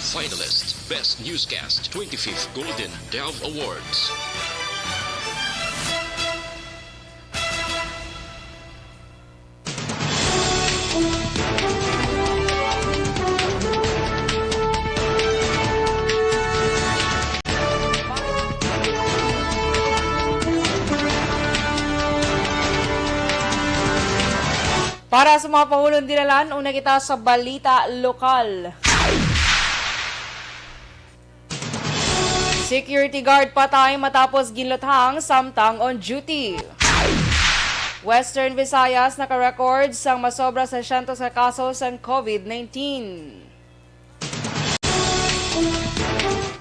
Finalist Best Newscast 25th Golden Dove Awards. Para sa mga pahulong dinalan, una kita sa balita lokal. Security guard patay matapos ginluthang samtang on duty. Western Visayas naka-record sang masobra sa 100 sa kaso sa COVID-19.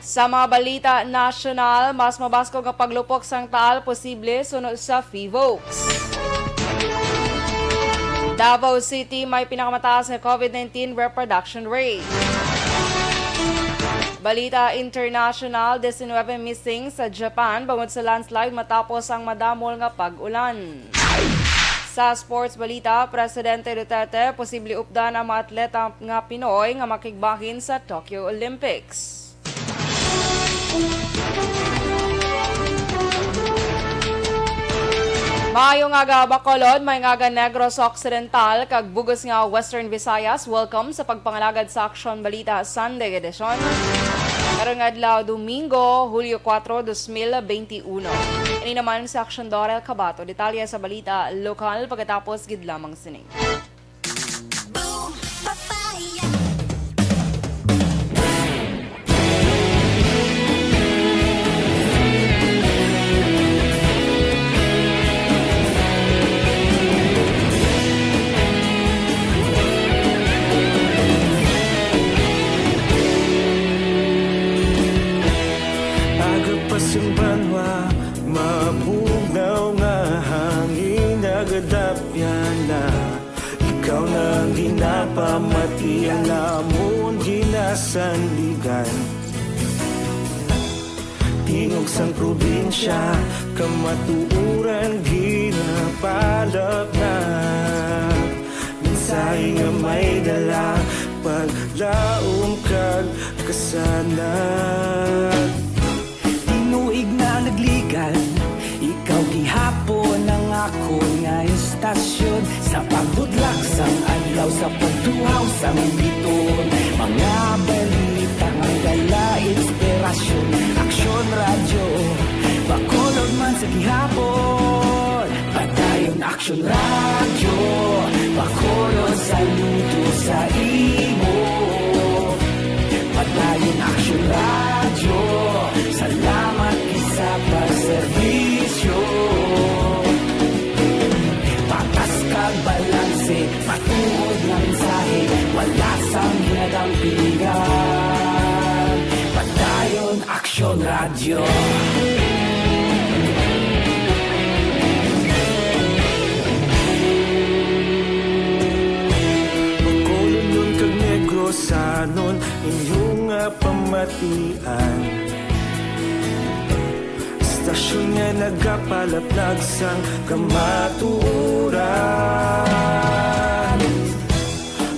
Sa mga balita national, mas mabasko nga paglupok sang taal posible sunod sa FIVOX. Davao City may pinakamataas na COVID-19 reproduction rate. Balita international, 19 missing sa Japan bangod sa landslide matapos ang madamol nga pag-ulan. Sa sports balita, Presidente Duterte posible updan ang mga atleta nga Pinoy nga makigbahin sa Tokyo Olympics. Maayong nga Bacolod, may nga Negros Occidental, kag bugos nga Western Visayas. Welcome sa pagpangalagad sa Aksyon Balita Sunday Edition. Karong adlaw Domingo, Hulyo 4, 2021. Ini naman sa Aksyon Dorel, Cabatu. Detalye sa balita lokal pagkatapos gid lamang sining. Mabugaw nga hangin nagadapyan na ikaw nang ginapamatian namon ginasandigan. Tingog sang probinsya kamatuuran ginapalap na minsay nga may dala paglaom kag kasanan. Tinuig na nagligan, ikaw gihapon ang ako nga estasyon. Sa pagbudlak sang adlaw, sa pagtuhaw sang biton, mga balita ang dala inspirasyon. Aksyon radyo, Bacolod man sa gihapon. Padayon Aksyon radyo, Bacolod saludo sa imo. Padayon Aksyon radyo, salamat isa pa serbisyo. Patas kag balanse, patuod na mensahe, wala sang ginadampingan. Padayon Aksyon radyo. Bacolod nun kag Negros anon inyong pamatian. Stasyon nga nagapalaplag sang kamatuuran.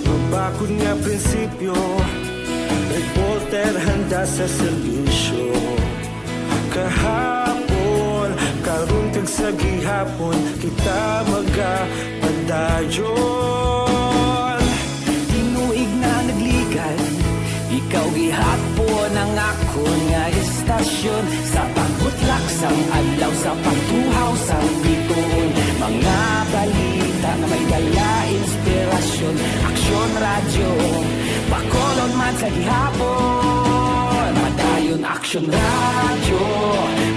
Mabakod nga prinsipyo, reporter handa sa serbisyo. Kahapon, karon kag sa gihapon, kita magapadayon. Tinuig na nagligan, ikaw gihapon ang ako nga estasyon. Sa pagbutlak sang adlaw, sa pagtuhaw sang biton, mga balita na may dala inspirasyon. Aksyon radyo, Bacolod man sa gihapon. Padayon Aksyon radyo,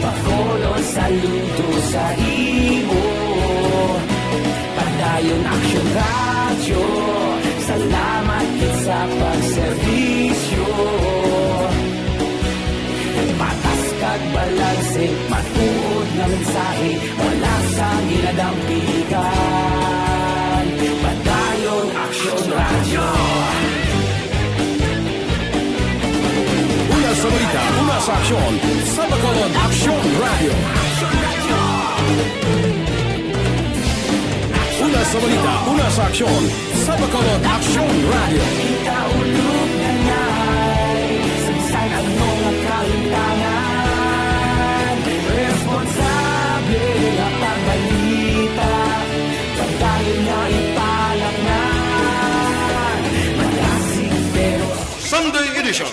Bacolod saludo sa imo. Padayon Aksyon radyo, salamat sa pagserbisyo. Patas kag balanse, matuod na mensahe, wala sang ginadampigan. Padayon Aksyon radyo. Una sa balita, una sa aksyon, sa Bacolod Aksyon Radio. Una sa balita, una sa aksyon, sa Bacolod Aksyon Radio. Kita ulog na Sunday Edition.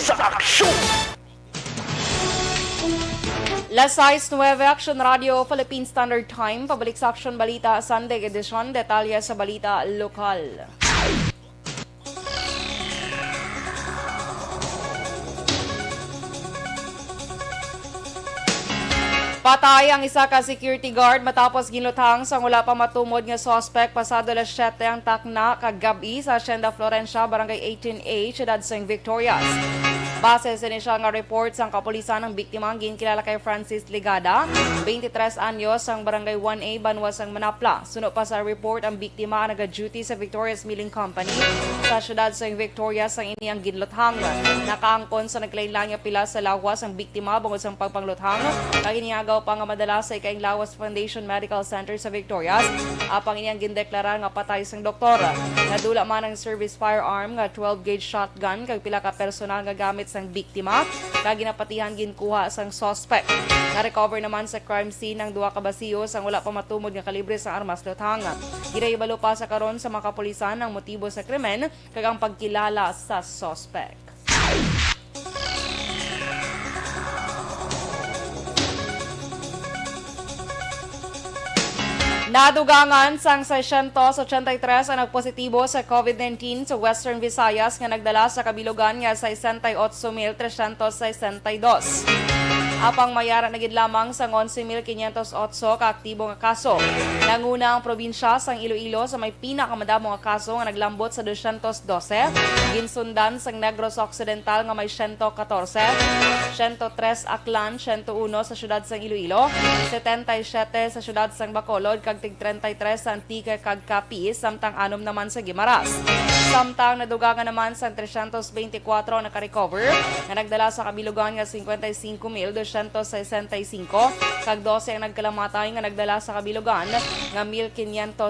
Las 6:09 Aksyon Radio Philippine Standard Time. Pabalik sa Aksyon Balita Sunday Edition. Detalye sa balita lokal. Patay ang isa ka security guard matapos ginluthang sa wala pa matumod nga suspect pasado las 7 ang takna kagabi sa Hacienda Florencia, Barangay 18A, Ciudad San Victorias. Base sa inisyal nga report sang kapulisan ng biktima ang ginkilala kay Francis Ligada, 23 anyos, ang Barangay 1A, Banwas ang Manapla. Sunod pa sa report ang biktima ang nag-duty sa Victoria's Milling Company sa Ciudad San Victorias ang iniyang ginluthang. Nakaangkon sa naglain-lang nga pila sa lawas ang biktima bungod sa pagpangluthang. Kaginiagaw pa nga madala sa ikaing Lawas Foundation Medical Center sa Victorias. Apang iniyang gindeklara nga patay sang doktor. Nadula man ang service firearm nga 12-gauge shotgun kag pila ka personal nga gamit sang biktima kag ginapatihan ginkuha sang suspect. Na-recover naman sa crime scene ang duha ka basiyo sang wala pa matumod nga kalibre sa armas luthang. Ginahibalo pa sa karon sa mga kapulisan ang motibo sa krimen kag ang pagkilala sa suspect. Nadugangan sang 683 ang nagpositibo sa COVID-19 sa Western Visayas nga nagdala sa kabilugan nga 68,362. Apang mayara na gid lamang sa 11,508 ka aktibo nga kaso. Nanguna ang probinsya sang Iloilo sa may pinakamadamo nga kaso nga naglambot sa 212. Ginsundan sang Negros Occidental nga may 114, 103 Aklan, 101 sa syudad sang Iloilo, 77 sa syudad sang Bacolod kag tig 33 sa Antique kag Capiz, samtang 6 naman sa Guimaras. Samtang nadugangan naman sa 324 na ka-recover na nagdala sa kabilugan nga 55,265 kag 12 ang nagkalamatay nga nagdala sa kabilugan nga 1,569.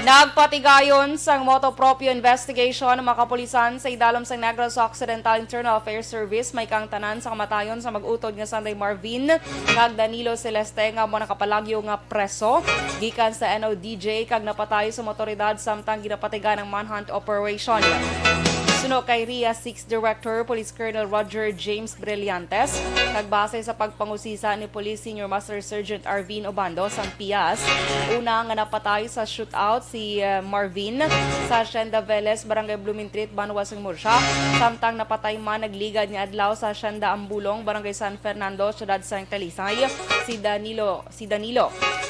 Nagpatigayon sang motopropyo investigation ng mga kapulisan sa idalom sa Negros Occidental Internal Affairs Service may kang tanan sa kamatayon sa mag-utod nga Sunday Marvin kag Danilo Celeste nga mo nakapalagyo nga preso gikan sa NODJ kag napatay sa motoridad samtang ginapatigan ng manhunt operation. Suno kay RIA 6 Director Police Colonel Roger James Brillantes, kagbase sa pagpangusisa ni Police Senior Master Sergeant Arvin Obando sang Pias. Una nga napatay sa shootout si Marvin sa Hacienda Velez, Barangay Bloomingtreet, Banwas ng Murcia. Samtang napatay man nagligad niya adlaw sa Hacienda Ambulong, Barangay San Fernando, Ciudad San Talisay, si Danilo.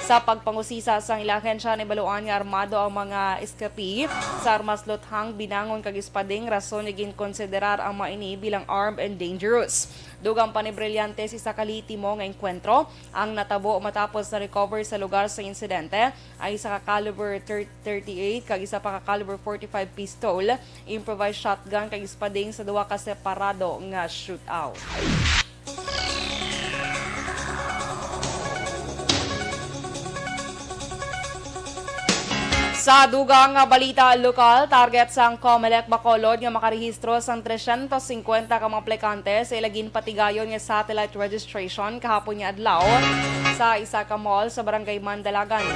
Sa pagpangusisa sang ilahensya ni baluan nga armado ang mga eskapi sa armas luthang binangon kag ispading rason naging konsiderar ang maini bilang armed and dangerous. Dugang pa ni Brillantes isa ka litimo nga enkwentro ang natabo matapos na recover sa lugar sa insidente ay isa ka caliber 38 kag isa pa ka caliber 45 pistol, improvised shotgun kag ispading sa duha ka separado nga shootout. Sa dugang nga balita lokal, target sang COMELEC Bacolod nga makarehistro sang 350 ka mga aplikante sa ilagin patigayon nga satellite registration kahapon nga adlaw sa isa ka mall sa Barangay Mandalagan.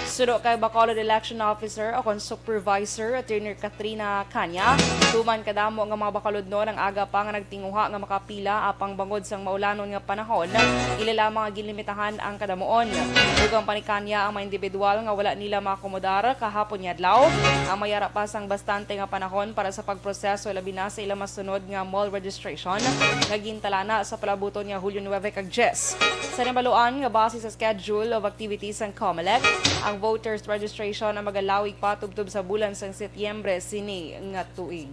Suno kay Bacolod Election Officer o Supervisor Attorney Katrina Kanya, tuman kadamo nga mga Bacolodnon ang aga pa nga nagtinguha nga makapila apang bangod sang maulanon nga panahon, ilalamang nga gilimitahan ang kadamuon. Dugang pa ni Kanya ang mga individual nga wala nila maakomodar kahapon nga adlaw, ang mayara pa sang bastante nga panahon para sa pagproseso labi na sa ilang masunod nga mall registration nga gintalana sa palabuton nga Hulyo 9 kag 10. Sa nabaluan nga base sa schedule of activities ng COMELEC, ang voters registration na magalawig pa tubtob sa bulan sang Setyembre sini nga tuig.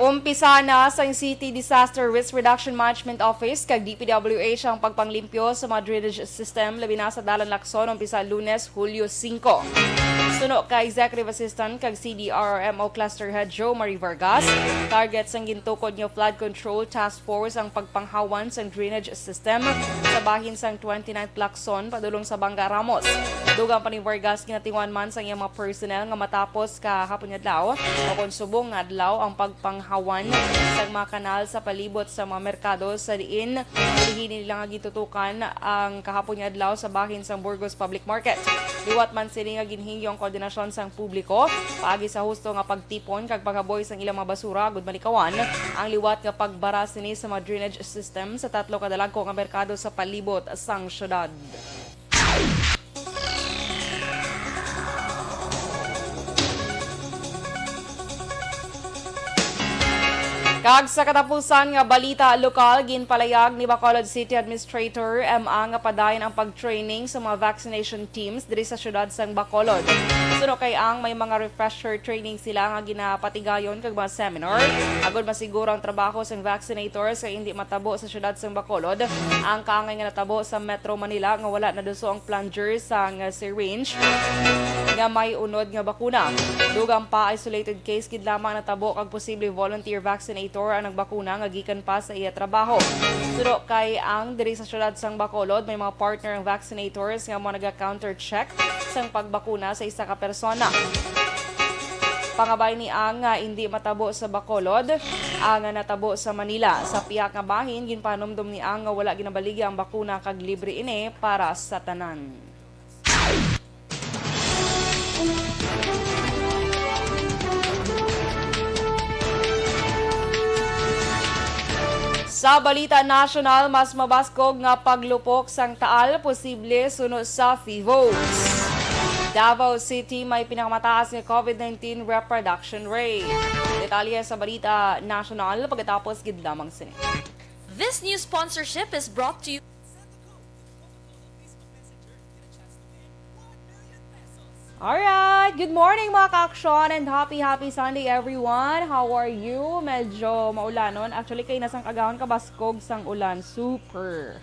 Umpisa na sa City Disaster Risk Reduction Management Office kag DPWH ang pagpanglimpyo sa mga drainage system labi na sa Dalan Lacson umpisa Lunes, Hulyo 5. Suno ka Executive Assistant kag CDRMO Cluster Head Joe Marie Vargas. Target sang gintukod nga Flood Control Task Force ang pagpanghawan sang drainage system sa bahin sang 29th Lacson padulong sa Banga Ramos. Dugang pa ni Vargas ginatinguan man sang iyang mga personnel nga matapos kahapon adlaw o kung subong nga adlaw ang pagpanghawan sa mga kanal sa palibot sa mga merkado sa diin nila nga gitutukan ang kahapon nga adlaw sa bahin sang Burgos Public Market. Liwat man sini nga ginhingyo ang koordinasyon sang publiko paagi sa husto nga pagtipon kag paghaboy sang ilang mga basura gud manikawan ang liwat nga pagbara sini sa mga drainage system sa tatlo ka dalagko nga merkado sa palibot sang syudad. Kag sa katapusan nga balita lokal, ginpalayag ni Bacolod City Administrator nga padayon ang pag-training sa mga vaccination teams diri sa syudad sang Bacolod. Suno kay ang may mga refresher training sila nga ginapatigayon kag mga seminar. Agod masiguro ang trabaho sang vaccinators kay hindi matabo sa syudad sang Bacolod. Ang kaangay nga natabo sa Metro Manila nga wala na duso ang plunger sang syringe nga may unod nga bakuna. Dugang pa isolated case gid lamang natabo kag posible volunteer vaccinator ang nagbakuna nga gikan pa sa iya trabaho. Suro kay ang diri sa syudad sang Bacolod may mga partner ang vaccinators nga mo naga-counter check sang pagbakuna sa isa ka persona. Pangabay ni ang hindi matabo sa Bacolod, ang natabo sa Manila. Sa piyak nga bahin ginpanumdum ni ang wala ginabaligi ang bakuna kag libre ini para sa tanan. Sa balita national, mas mabaskog nga paglupok sang taal posible suno sa FIVOS. Davao City may pinakamataas nga COVID-19 reproduction rate. Detalye sa balita national pagkatapos gid lamang sini. This news sponsorship is brought to you. Alright, good morning mga ka-aksyon and happy Sunday everyone. How are you? Medyo maulanon. Actually, kayo nasang kagawon kabaskog sang ulan. Super.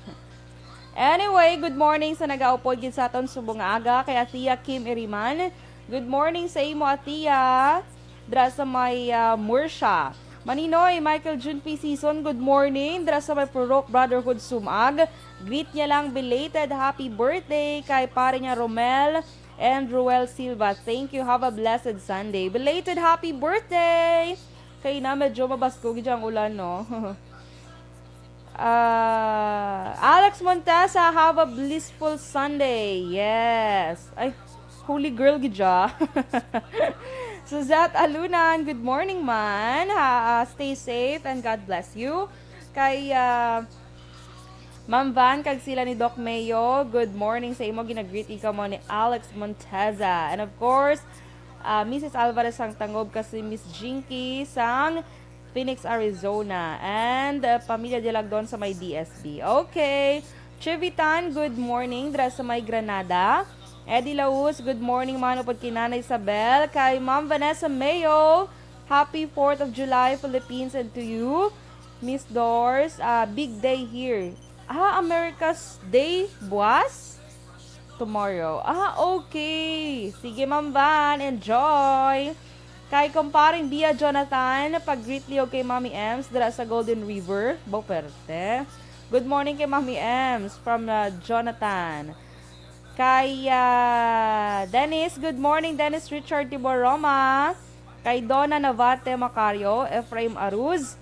Anyway, good morning sa nag-aupod gid sa aton subong aga kay Atia Kim Iriman. Good morning sa imo Atia. Dra sa may Mursha. Maninoy, Michael June P. Season, good morning. Dra sa may Purok Brotherhood Sumag. Greet niya lang belated happy birthday kay pare niya Romel and Dorel Silva. Thank you. Have a blessed Sunday. Belated happy birthday! Kaya na medyo mabaskog dyan ang ulan, no? Alex Montesa, have a blissful Sunday. Yes. Ay, holy girl gidya. Suzette Alunan, good morning man. Stay safe and God bless you. Kay Ma'am Van, kag sila ni Doc Mayo, good morning sa imo. Ginagreet ikaw mo ni Alex Monteza. And of course, Mrs. Alvarez ang tangob kasi Miss Jinky sang Phoenix, Arizona. And pamilya dilag doon sa may DSB. Okay. Chivitan, good morning. Dra sa may Granada. Eddie Laus, good morning man upod kay Nana Isabel. Kay Ma'am Vanessa Mayo, happy 4th of July Philippines and to you. Miss Doors, big day here. America's Day, buwas? Tomorrow. Okay. Sige, Ma'am Van. Enjoy. Kay kumparing Bia Jonathan, pag-greet liyo kay Mami Ems, dala sa Golden River. Boperte. Good morning kay Mami Ems from Jonathan. Kay Dennis, good morning Dennis Richard Tiboroma. Kay Donna Navate Macario, Ephraim Aruz.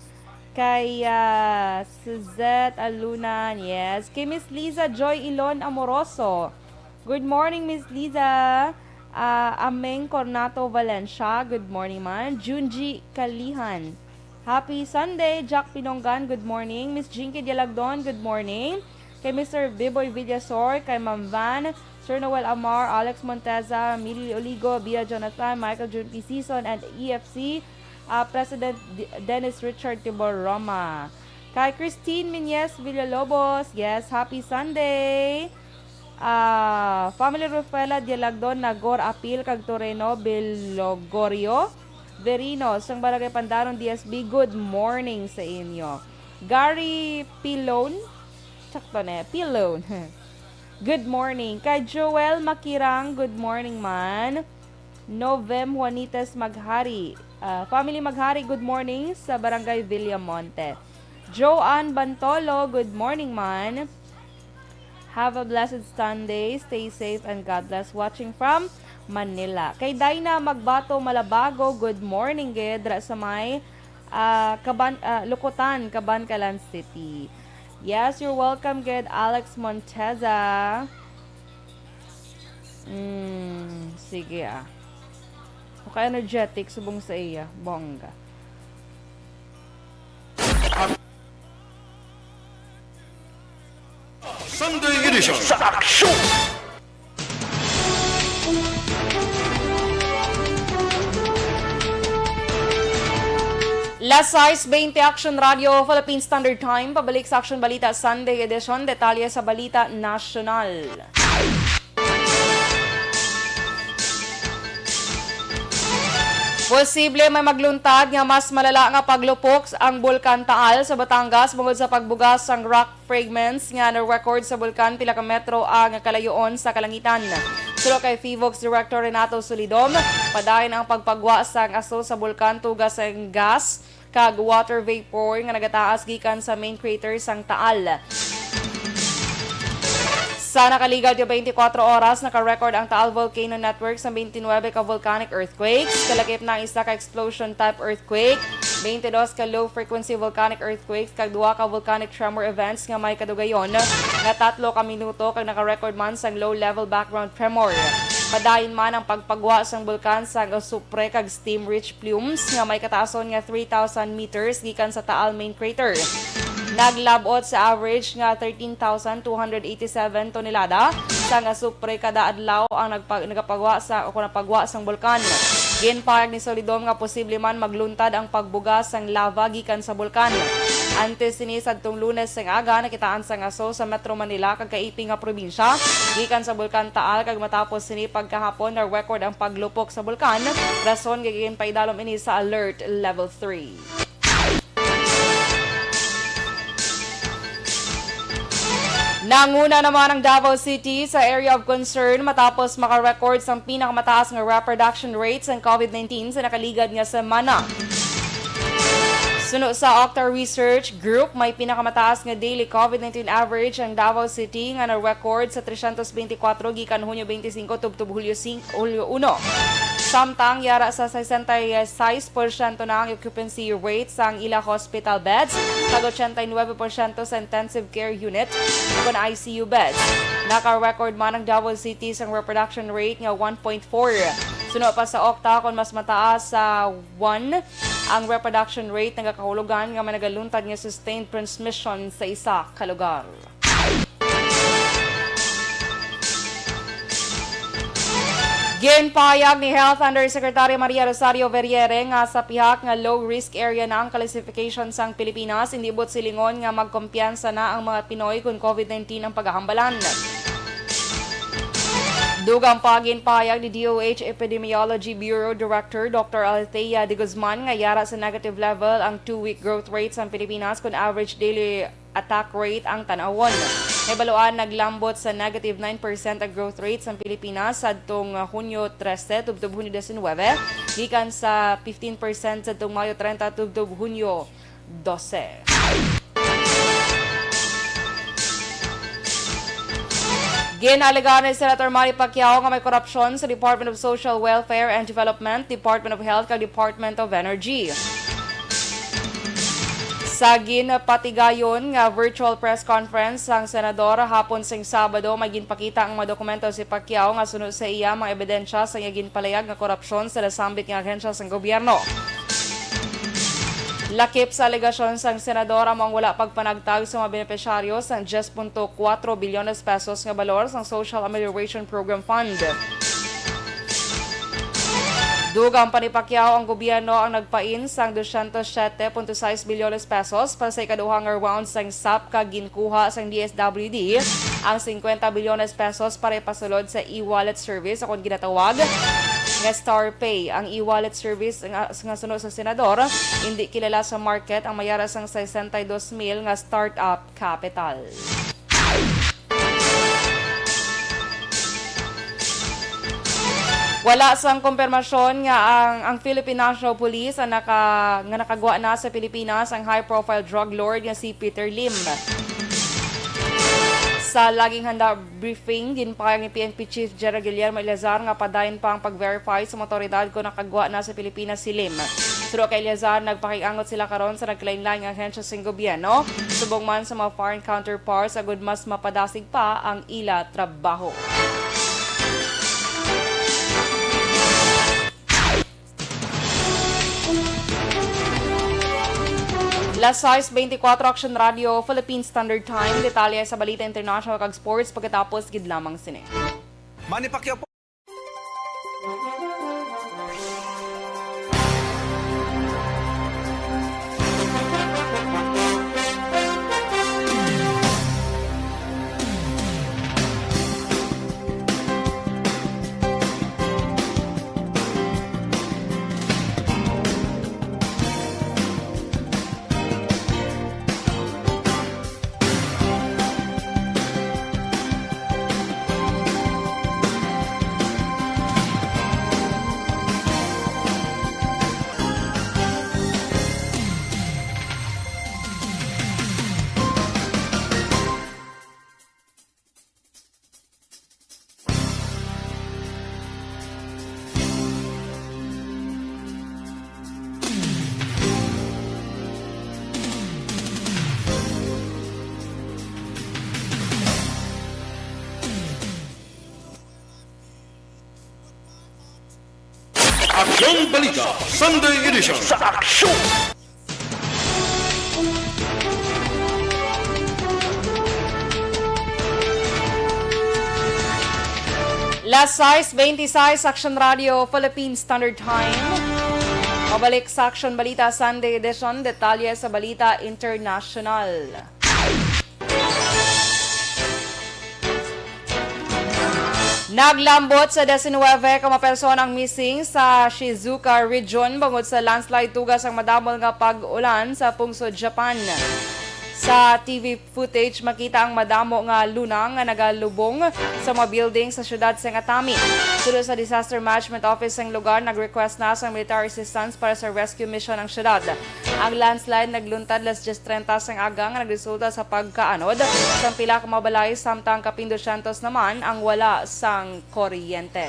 Kay Suzette Alunan, yes. Kay Miss Liza Joy Ilon Amoroso. Good morning, Miss Liza. Ameng Cornato Valencia, good morning man. Junji Kalihan, happy Sunday. Jack Pinonggan, good morning. Miss Jinky Dialagdon, good morning. Kay Mr. Biboy Villasor, kay Ma'am Van, Sir Noel Amar, Alex Monteza, Millie Oligo, Bia Jonathan, Michael June P. Season, and EFC. President Dennis Richard Tibor Roma. Kay Christine Minyes Villalobos, yes, happy Sunday. Family Rafaela Dialagdon, Nagor Apil, kag Toreno, Bilogorio, Verino, sang Barangay Pandaron, DSB, good morning sa inyo. Gary Pilon, sakto na, Pilon. Good morning. Kay Joel Makirang, good morning man. Novem Juanitas Maghari. Family Maghari, good morning sa Barangay Villamonte. Joanne Bantolo, good morning man. Have a blessed Sunday. Stay safe and God bless. Watching from Manila. Kay Dayna Magbato Malabago, good morning gid ra sa may Lukutan, Cabancalan City. Yes, you're welcome gid Alex Monteza. Sige Okay, energetic subong sa iya, bongga. Sunday edition sa Aksyon! Last 6:20 Action Radio, Philippine Standard Time. Pabalik sa Action Balita Sunday Edition. Detalye sa Balita National. Posible may magluntad nga mas malala nga paglupok ang Bulkan Taal sa Batangas bungod sa pagbugas sang rock fragments nga na-record sa bulkan pila ka metro ang kalayoon sa kalangitan. Sulo kay FIVOX Director Renato Solidom, padayon ang pagpagwa sang aso sa bulkan tugas ang gas kag water vapor nga nagataas gikan sa main crater sang Taal. Sa nakaligaw 24 oras, naka-record ang Taal Volcano Network sa 29 ka volcanic earthquakes, kalakip ng isa ka explosion type earthquake, 22 ka low frequency volcanic earthquakes, kag 2 ka volcanic tremor events nga may kadugayon, nga 3 ka minuto kag naka-record man sang low level background tremor. Padayon man ang pagpagwa sang bulkan sa supre kag steam rich plumes nga may kataason nga 3,000 meters gikan sa Taal main crater. Naglabot sa average nga 13,287 tonelada sa nga supre kada adlaw ang nagapagwa sa o napagwa sang bulkan. Ginpahayag ni Solidom nga posible man magluntad ang pagbugas sang lava gikan sa bulkan. Antes sini sadtong Lunes sang aga nakitaan sang aso sa Metro Manila kag kaiping nga probinsya gikan sa bulkan Taal kag matapos sini pagkahapon na record ang paglupok sa bulkan. Rason gagawin paidalom ini sa alert level 3. Nanguna naman ang Davao City sa area of concern matapos makarecord sa pinakamataas ng reproduction rates ng COVID-19 sa nakaligad nga semana. Suno sa Octa Research Group, may pinakamataas nga daily COVID-19 average ang Davao City nga na-record sa 324 gikan Hunyo 25 tubtob Hulyo 1. Samtang yara sa 66% na ang occupancy rate sa ila hospital beds, kag 89% sa intensive care unit ug ICU beds. Naka-record man ang Davao City sa reproduction rate nga 1.4. Suno pa sa Octa kung mas mataas sa 1 ang reproduction rate ng kahulugan nga managaluntad nga sustained transmission sa isa ka lugar. Ginpahayag ni Health Undersecretary Maria Rosario Verriere nga sa pihak nga low-risk area na ang classification sang Pilipinas, hindi bot silingon nga magkumpiyansa na ang mga Pinoy kung COVID-19 ang paghahambalan. Dugang paginpahayag ni DOH Epidemiology Bureau Director Dr. Althea de Guzman nga yara sa negative level ang 2-week growth rate sa Pilipinas kung average daily attack rate ang tanawon. May baluan naglambot sa negative 9% ang growth rate sa Pilipinas sadtong Hunyo 13 tubtob Hunyo 19 gikan sa 15% sadtong Mayo 30 tubtob Hunyo 12. Ginalagaan ni Senator Manny Pacquiao nga may korupsyon sa Department of Social Welfare and Development, Department of Health kag Department of Energy. Sa ginpatigayon nga virtual press conference ang senador hapon sing Sabado may ginpakita ang mga dokumento si Pacquiao nga sunod sa iya mga ebidensya sa iya ginpalayag nga korupsyon sa nasambit nga ahensya sa gobyerno. Lakip sa alegasyon sang senador among wala pagpanagtag sa mga benepisyaryo sang 10.4 bilyones pesos nga balor sang Social Amelioration Program Fund. Dugang pa ni Pacquiao ang gobyerno ang nagpain sang 207.6 bilyones pesos para sa ikaduhang round sang SAP kag ginkuha sang DSWD ang 50 bilyones pesos para ipasulod sa e-wallet service akong ginatawag nga Star Pay. Ang e-wallet service nga sunod sa senador, hindi kilala sa market ang mayara sang 62,000 nga startup capital. Wala sang kumpirmasyon nga ang Philippine National Police nga nakagwa na sa Pilipinas ang high-profile drug lord nga si Peter Lim. Sa laging handa briefing, ginpayag ni PNP Chief General Guillermo Eleazar nga padayon pa ang pag-verify sa mga otoridad kung nakagwa na sa Pilipinas si Lim. Suro kay Eleazar, nagpakiangot sila karon sa naglain-lain nga ahensya sa gobyerno, subong man sa mga foreign counterparts agud mas mapadasig pa ang ila trabaho. Last size 24 Aksyon Radio, Philippine Standard Time. Detalye sa Balita International kag Sports pagkatapos gid lamang sini. Manny Pacquiao po. Aksyon Balita Sunday Edition. Sa aksyon! Last size 26 Aksyon Radio, Philippine Standard Time. Mabalik sa Aksyon Balita Sunday Edition, detalye sa Balita International. Naglambot sa 19 ka mga personang missing sa Shizuoka Region bangod sa landslide tugas ang madamol nga pag-ulan sa pungsod Japan. Sa TV footage, makita ang madamo nga lunang nga nagalubong sa mga building sa syudad sa Atami. Sulod sa Disaster Management Office ng lugar, nag-request na sa military assistance para sa rescue mission ng syudad. Ang landslide nagluntad las 10:30 sang aga nga nagresulta sa pagkaanod sa pila ka mabalay samtang kapin 200 naman ang wala sang kuryente.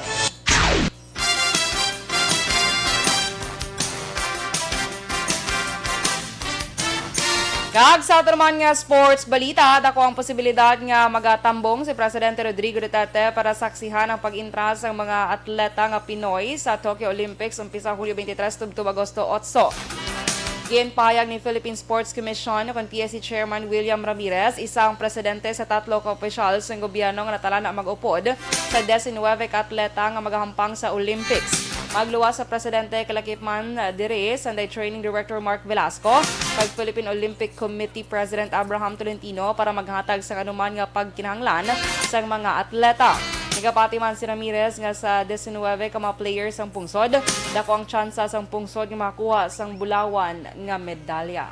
Kag sa naman nga sports balita, dako ang posibilidad nga magatambong si Presidente Rodrigo Duterte para saksihan ang pag-intras ng mga atleta nga Pinoy sa Tokyo Olympics umpisa Hulyo 23 tubto Agosto 8. Ginpayag ni Philippine Sports Commission kung PSC Chairman William Ramirez, isang presidente sa 3 ka opisyal sa gobyerno nga natala na mag-upod sa 19 ka atleta nga magahampang sa Olympics. Magluwas sa presidente kalakipman dire Sunday Training Director Mark Velasco kag Philippine Olympic Committee President Abraham Tolentino para maghatag sa anuman nga pagkinahanglan sa mga atleta. Nagapati man si Ramirez nga sa 19 ka mga players ang pungsod, dako ang tsansa sang pungsod nga makuha sang bulawan nga medalya.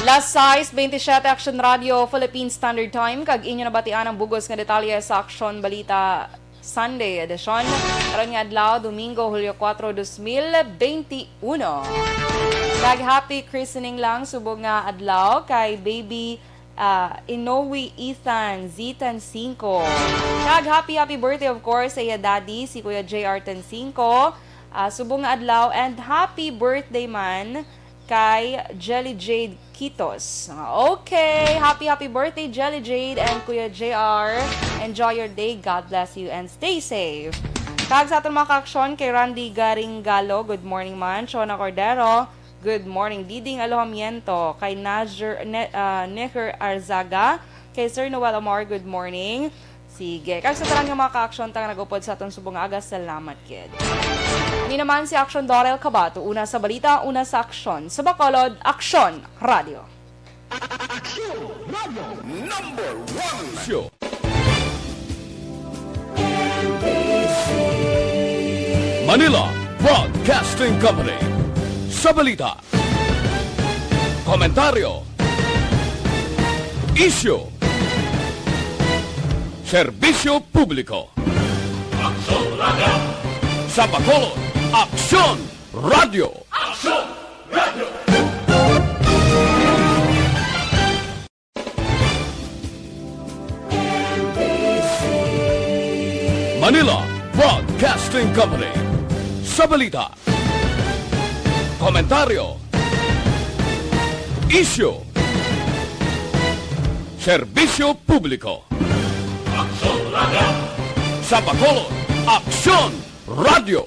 Last size 27 Action Radio, Philippine Standard Time. Kag inyo nabatian ang bugos nga detalye sa Aksyon Balita Sunday Edition. Karon nga adlaw, Domingo, Hulyo 4, 2021. Kag happy christening lang subong nga adlaw kay baby Inoue Ethan Zitan 5. Kag happy birthday of course sa iya daddy si Kuya JR Tan 5. Subong nga adlaw and happy birthday man kay Jelly Jade Kitos. Okay, happy birthday Jelly Jade and Kuya JR. Enjoy your day, God bless you and stay safe. Kag sa atong mga kaaksyon kay Randy Garinggalo, good morning man. Shona Cordero, good morning. Diding Alohamiento, kay Neher Arzaga, kay Sir Noel Amor, good morning. Sige, kag sa tarang mga kaaksyon tang nagupod sa atong subong aga, salamat kid. Ini naman si Aksyon Dorel Cabatu, una sa balita, una sa aksyon. Sa Bacolod, Aksyon Radio. Aksyon Radio #1 Show. Manila Broadcasting Company. Sa balita, komentaryo, Issue. Serbisyo publiko. Sa Bacolod, Aksyon Radio. Manila Broadcasting Company. Sa balita, komentaryo, issue, serbisyo publiko. Sa Bacolod, Aksyon Radio.